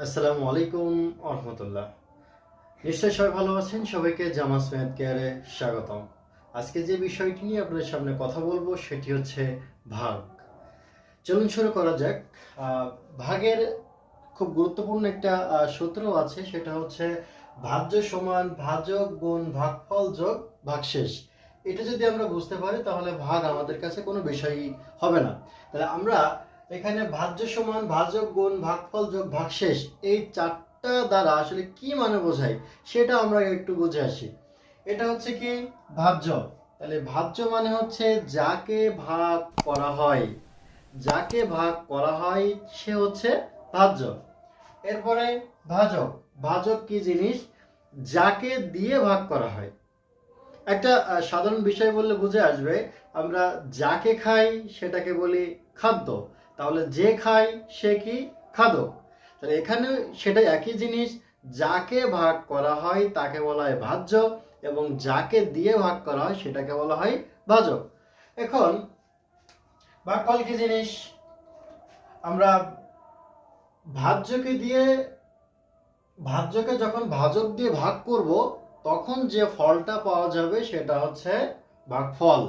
আসসালামু আলাইকুম রহমতুল্লাহ। নিশ্চয়ই সবাই ভালো আছেন। সবাইকে জামাস ম্যাথ কেয়ারে স্বাগতম। আজকে যে বিষয়টি নিয়ে আপনাদের সামনে কথা বলবো সেটি হচ্ছে ভাগ। চলুন শুরু করা যাক। ভাগের খুব গুরুত্বপূর্ণ একটা সূত্র আছে, সেটা হচ্ছে ভাজ্য সমান ভাজক গুণ ভাগফল যোগ ভাগশেষ। এটা যদি আমরা বুঝতে পারি তাহলে ভাগ আমাদের কাছে কোনো বিষয়ই হবে না। তাহলে আমরা এখানে ভাজ্য সমান ভাজক গুণ ভাগফল যোগ ভাগশেষ এই চারটা দ্বারা আসলে কি মানে বোঝায় সেটা আমরা একটু বুঝে আসি। এটা হচ্ছে কি ভাজ্য। তাহলে ভাজ্য মানে হচ্ছে যাকে ভাগ করা হয়, যাকে ভাগ করা হয় সে হচ্ছে ভাজ্য। এরপরে ভাজক। ভাজক কি জিনিস? যাকে দিয়ে ভাগ করা হয়। একটা সাধারণ বিষয় বললে বুঝে আসবে। আমরা যাকে খাই সেটাকে বলি খাদ্য। তাহলে যে খায় সে কি? খাদক। তাহলে এখানে সেটা একই জিনিস। যাকে ভাগ করা হয় তাকে বলা হয় ভাজ্য, এবং যাকে দিয়ে ভাগ করা হয় সেটাকে বলা হয় ভাজক। এখন ভাগফল কি জিনিস? আমরা ভাজ্যকে যখন ভাজক দিয়ে ভাগ করব তখন যে ফলটা পাওয়া যাবে সেটা হচ্ছে ভাগফল।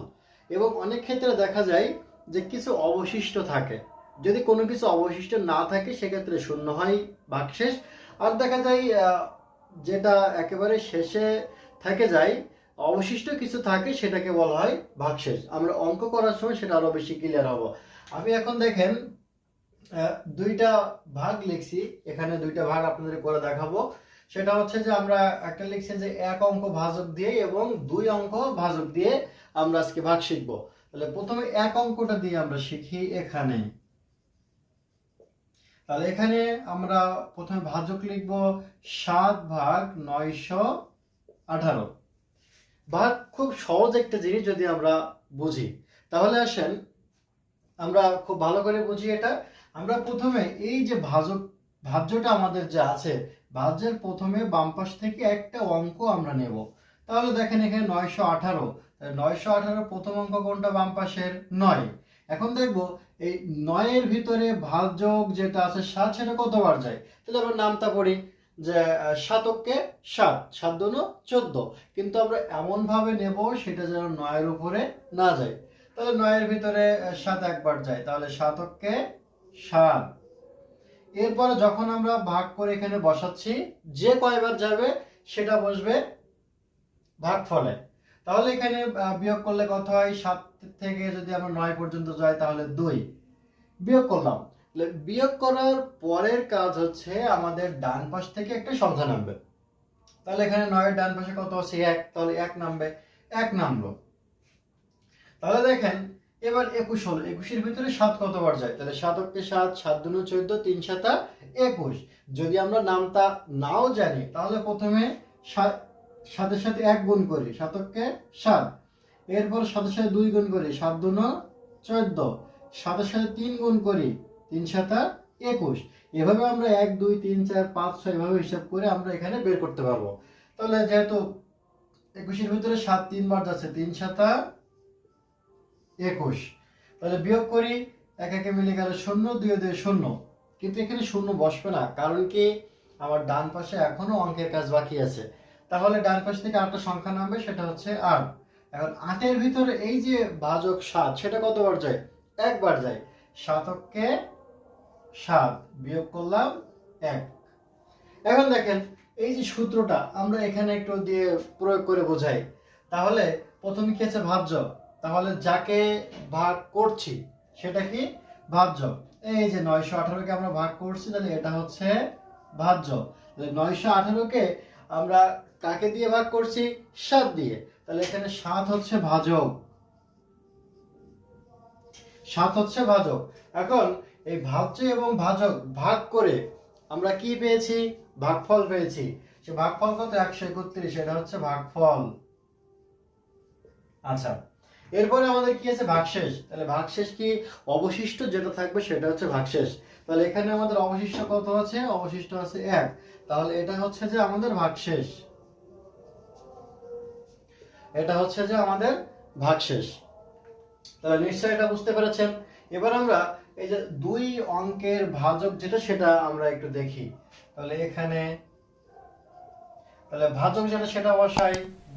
এবং অনেক ক্ষেত্রে দেখা যায় যে কিছু অবশিষ্ট থাকে। যদি কোনো কিছু অবশিষ্ট না থাকে সেক্ষেত্রে শূন্য হয় ভাগশেষ। আর দেখা যায় যেটা একেবারে শেষে থেকে যায়, অবশিষ্ট কিছু থাকে, সেটাকে বলা হয় ভাগশেষ। আমরা অঙ্ক করার সময় সেটা আরো বেশি ক্লিয়ার হবো। আমি এখন দেখেন দুইটা ভাগ লিখছি, এখানে দুইটা ভাগ আপনাদের করে দেখাবো। সেটা হচ্ছে যে আমরা একটা লিখছি যে এক অঙ্ক ভাজক দিয়ে এবং দুই অঙ্ক ভাজক দিয়ে আমরা আজকে ভাগ শিখবো। তাহলে প্রথমে এক অঙ্কটা দিয়ে আমরা শিখি এখানে। তাহলে এখানে আমরা প্রথমে ভাজক লিখব 7/918। ভাগ খুব সহজ একটা জিনিস যদি আমরা বুঝি। তাহলে আসেন আমরা খুব ভালো করে বুঝি এটা। আমরা প্রথমে এই যে ভাজ্যটা আমাদের যা আছে, ভাজ্যের প্রথমে বাম পাশ থেকে একটা অঙ্ক আমরা নেব। তাহলে দেখেন এখানে 918। 918 প্রথম অঙ্ক কোনটা? বাম পাশের 9। এখন দেখব এই 9-এর ভিতরে ভাজক যেটা আছে 7, সেটা কতবার যায়। তাহলে আমরা নামতা পড়ি যে 7 7, 7 দুনো 14। কিন্তু আমরা এমন ভাবে নেব সেটা যেন 9-এর উপরে না যায়। তাহলে 9-এর ভিতরে 7 একবার যায়, তাহলে 7 এরপরে যখন আমরা ভাগ করে এখানে বসাচ্ছি, যে কয়বার যাবে সেটা বসবে ভাগফলে। তাহলে এখানে বিয়োগ করলে কত হয়? 7 থেকে যদি আমরা 9 পর্যন্ত যাই তাহলে 2 বিয়োগ করলাম। বিয়োগ করার পরের কাজ হচ্ছে আমাদের ডান পাশ থেকে একটা সংখ্যা নামবে। তাহলে এখানে 9-এর ডান পাশে কত আছে? 1। তাহলে 1 নামবে, 1 নামলো। তাহলে দেখেন এবার 21 হলো। 21-এর ভিতরে 7 কতবার যায়? তাহলে 7 7, 7 দুনো 14, 3 7 21। যদি আমরা নামতা নাও জানি তাহলে প্রথমে 7-এর সাথে 1 গুণ করি, 7 7। এরপর 7-এর সাথে 2 গুণ করি, 7 দুনো 14। 7-এর সাথে 3 গুণ করি, 3 7 21। এভাবে আমরা 1 2 3 4 5 6 এভাবে হিসাব করে আমরা এখানে বের করতে পারবো। তাহলে যেহেতু 21-এর ভিতরে 7 3 বার যাচ্ছে, 3 7 21। তাহলে বিয়োগ করি, 1 1 মিলে গেল 0, 2 2 0। কিন্তু এখানে 0 বসবে না, কারণ কি আমার ডান পাশে এখনো অঙ্কের কাজ বাকি আছে। তাহলে ডান পাশ থেকে আরেকটা সংখ্যা নামবে, সেটা হচ্ছে 8। এখন 8-এর ভিতরে এই যে ভাজক 7, সেটা কতবার যায়? একবার যায়। 7 7 বিয়োগ করলাম 1। এখন দেখেন এই যে সূত্রটা আমরা এখানে একটু দিয়ে প্রয়োগ করে বোঝাই। তাহলে প্রথমে কি আছে? ভাজ্য। তাহলে যাকে ভাগ করছি সেটা কি? ভাজ্য। এই যে 918-কে আমরা ভাগ করছি, তাহলে এটা হচ্ছে ভাজ্য। তাহলে 918-কে আমরা কাকে দিয়ে ভাগ করছি? 7 দিয়ে। তাহলে এখানে 7 হচ্ছে ভাজক। 7 হচ্ছে ভাজক। এখন এই ভাজ্য এবং ভাজক ভাগ করে আমরা কি পেয়েছি? ভাগফল পেয়েছি। সে ভাগফল কত? 131। এটা হচ্ছে ভাগফল। আচ্ছা, এরপরে আমাদের কি আছে? ভাগশেষ। তাহলে ভাগশেষ কি? অবশিষ্ট যেটা থাকবে সেটা হচ্ছে ভাগশেষ। তাহলে এখানে আমাদের অবশিষ্ট কত আছে? অবশিষ্ট আছে 1। তাহলে এটা হচ্ছে যে আমাদের ভাগশেষ। এটা হচ্ছে যে আমাদের ভাগশেষ। তাহলে নিশ্চয়ই এটা বুঝতে পেরেছেন। এবার আমরা এই যে দুই অঙ্কের ভাজক যেটা সেটা আমরা একটু দেখি। তাহলে এখানে তাহলে ভাজক যেটা সেটা বসাই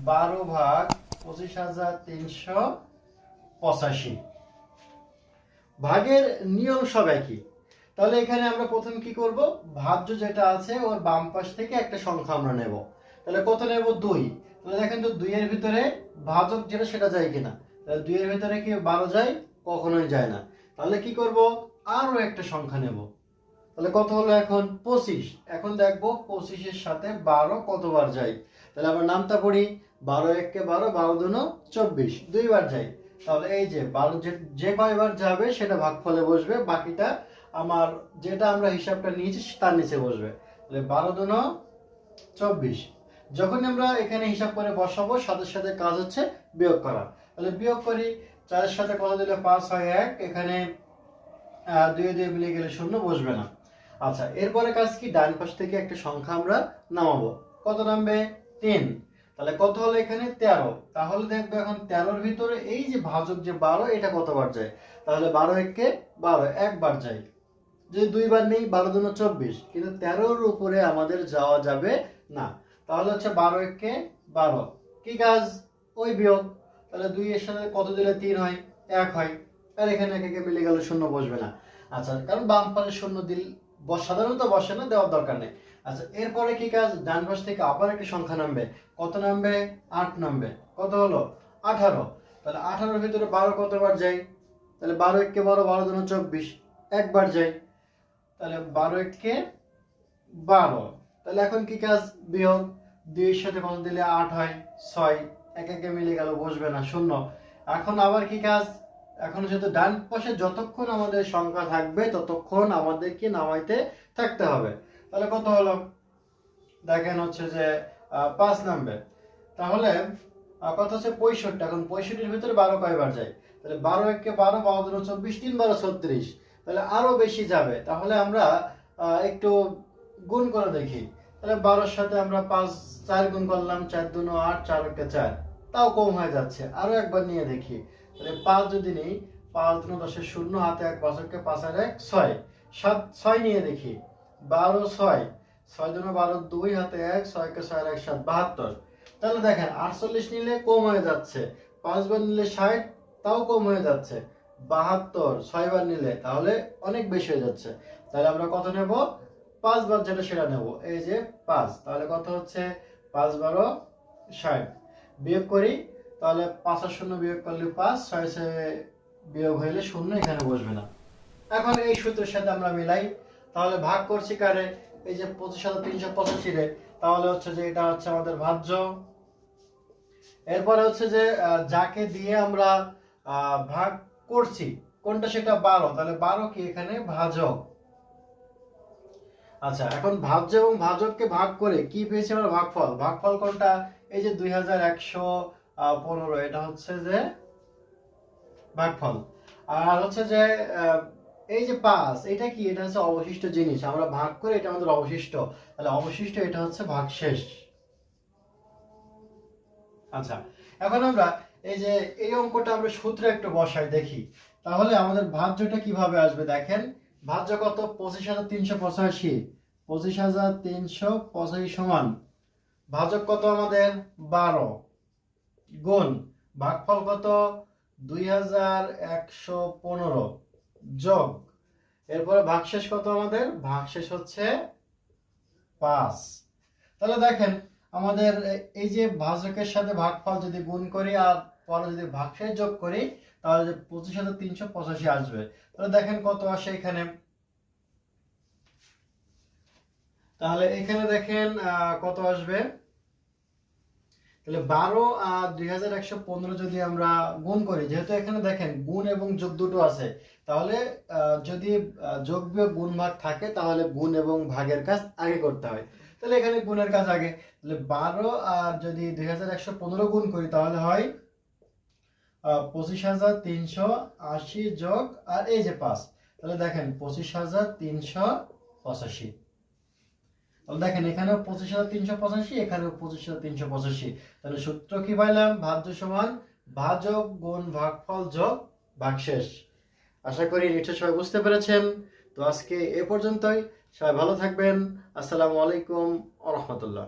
12 ভাগ 25,385। ভাগের নিয়ম সব একই। তাহলে এখানে আমরা প্রথম কি করব, ভাজ্য যেটা আছে ওর বাম পাশ থেকে একটা সংখ্যা আমরা নেব। তাহলে কত নেব, 2। তাহলে দেখেন তো 2 এর ভিতরে ভাজক যেটা সেটা যায় কিনা। তাহলে 2 এর ভিতরে কি 12 যায়, কখনোই যায় না। তাহলে কি করব, আরো একটা সংখ্যা নেব। তাহলে কত হলো এখন 25। এখন দেখবো 25 এর সাথে 12 কতবার যায়। তাহলে আবার নামটা পড়ি, 12 একে 12, 12 দুনো 24, দুইবার যায়। তাহলে এই যে 12 যে কয়বার যাবে সেটা ভাগফলে বসবে, বাকিটা আমার যেটা আমরা হিসাবটা নিয়েছি তার নিচে বসবে। তাহলে 12 দুনো 24। যখন আমরা এখানে হিসাব করে বসাবো সাথে সাথে কাজ হচ্ছে বিয়োগ করা। তাহলে বিয়োগ করি, 4 এর সাথে কত দিলে 5 হয় 1, এখানে 2 দিয়ে মিলে গেলে 0 বসবে না। আচ্ছা, এরপরে কাজ কি, ডান পাশ থেকে একটা সংখ্যা আমরা নামাবো। কত নামবে, 3। তাহলে কত হলো এখানে 13। তাহলে দেখবো এখন 13-র ভিতরে এই যে ভাজক যে 12 এটা কতবার যায়। তাহলে 12 একে 12, একবার যায়। যদি দুইবার নেই 12 দুনো 24, কিন্তু 13-র উপরে আমাদের যাওয়া যাবে না। তাহলে হচ্ছে 12 একে 12, কি কাজ, ওই বিয়োগ। তাহলে 2 এর সাথে কত দিলে 3 হয়, 1 হয়। আর এখানে একে মিলে গেল, 0 বসবে না। আচ্ছা, কারণ বাম পাশে 0 দিল সাধারণত বসে না, দেওয়ার দরকার নেই। আচ্ছা, এরপরে কি কাজ, ডান পাশ থেকে আবার একটা সংখ্যা নামবে। কত নামবে, 8 নামবে। কত হলো 18। তাহলে 18-র ভিতরে 12 কতবার যায়। তাহলে 12 একে 12, 12 দুনো 24, একবার যায়। তাহলে 12 একে 12। তাহলে এখন কি কাজ, বিয়োগ। 2 এর সাথে কত দিলে 8 হয়, 6, এক একে মিলে গেল, বসবে না, 0। এখন আবার কি কাজ, এখন যেহেতু ডান পাশে যতক্ষণ আমাদের সংখ্যা থাকবে ততক্ষণ আমাদেরকে নামাইতে থাকতে হবে। তাহলে কত হলো, দেখেন হচ্ছে যে 5 নামবে। তাহলে কত হচ্ছে 65। এখন 65-র ভিতরে 12 কয়বার যায়। তাহলে 12 একে 12, 12 দুনো 24, 3 12 36। তাহলে আরো বেশি যাবে। তাহলে আমরা একটু গুণ করে দেখি। তাহলে 12-র সাথে আমরা 4 গুণ করলাম, 4 দুনো 8, 4 একে 4, তাও কম হয়ে যাচ্ছে। আরো একবার নিয়ে দেখি। তাহলে 5 যদি নেই, 5 দুনো 10 0, হাতে 1, 5 একে 5 আর 1 6, 7 6 নিয়ে দেখি। 12 6, 6 দুনো 12, 2 হাতে 1, 6 একে 6 আর 1 7, 72। তাহলে দেখেন 48 নিলে কম হয়ে যাচ্ছে, 5 বার নিলে 60, তাও কম হয়ে যাচ্ছে, 72 6 বার নিলে তাহলে অনেক বেশি হয়ে যাচ্ছে। তাহলে আমরা কত নেব, 5 বার যেটা সেটা নেব, এই যে 5। তাহলে কত হচ্ছে 5 12 60। বিয়োগ করি, তাহলে 5 আর 0 বিয়োগ করলে 5, 6 সে বিয়োগ হইলে 0 এখানে বসবে না। এখন এই সূত্রের সাথে আমরা মিলাই। তাহলে ভাগ করছি কারে, এই যে 25,385 রে। তাহলে হচ্ছে যে এটা হচ্ছে আমাদের ভাজ্য। এরপরে হচ্ছে যে যাকে দিয়ে আমরা ভাগ করছি কোনটা, সেটা 12। তাহলে 12 কি এখানে ভাজক। আচ্ছা, এখন ভাজ্য এবং ভাজককে ভাগ করে কি পেয়েছি আমরা, ভাগফল। ভাগফল কোনটা, এই যে 2115, এটা হচ্ছে যে ভাগফল। আর হচ্ছে যে এই যে 5, এটা কি, এটা হচ্ছে অবশিষ্ট জিনিস, আমরা ভাগ করে এটা আমাদের অবশিষ্ট। তাহলে অবশিষ্ট, এটা হচ্ছে ভাগশেষ। আচ্ছা, এখন আমরা এই যে এই অঙ্কটা আমরা সূত্রে একটু বসাই দেখি। তাহলে আমাদের ভাজ্যটা কিভাবে আসবে, দেখেন। ভাজ্য কত, 25,385। 25,385 সমান ভাজক কত আমাদের 12, গুণ ভাগফল কত 2115, যোগ এরপরে ভাগশেষ কত আমাদের, ভাগশেষ হচ্ছে 5। তাহলে দেখেন আমাদের এই যে ভাজকের সাথে ভাগফল যদি গুণ করি আর পরে যদি ভাগশেষ যোগ করি, তাহলে 25,385 আসবে। তাহলে দেখেন কত আসে এখানে। তাহলে এখানে দেখেন কত আসবে। তাহলে 12 আর 2115 যদি আমরা গুণ করি, যেহেতু এখানে দেখেন গুণ এবং যোগ দুটো আছে, তাহলে যদি যোগ বিয়োগ গুণ ভাগ থাকে তাহলে গুণ এবং ভাগের কাজ আগে করতে হয়। তাহলে এখানে গুণের কাজ আগে। তাহলে 12 আর যদি 2115 গুণ করি তাহলে হয় 25,380 যোগ আর এই যে 5। তাহলে দেখেন 25,385। তাহলে দেখেন এখানেও 25,385, এখানেও 25,385। তাহলে সূত্র কি পাইলাম, ভাজ্য সমান ভাজক গুণ ভাগফল যোগ ভাগশেষ। আশা করি নিশ্চয় সবাই বুঝতে পেরেছেন। তো আজকে এ পর্যন্তই। সবাই ভালো থাকবেন। আসসালামু আলাইকুম ওয়া রাহমাতুল্লাহ।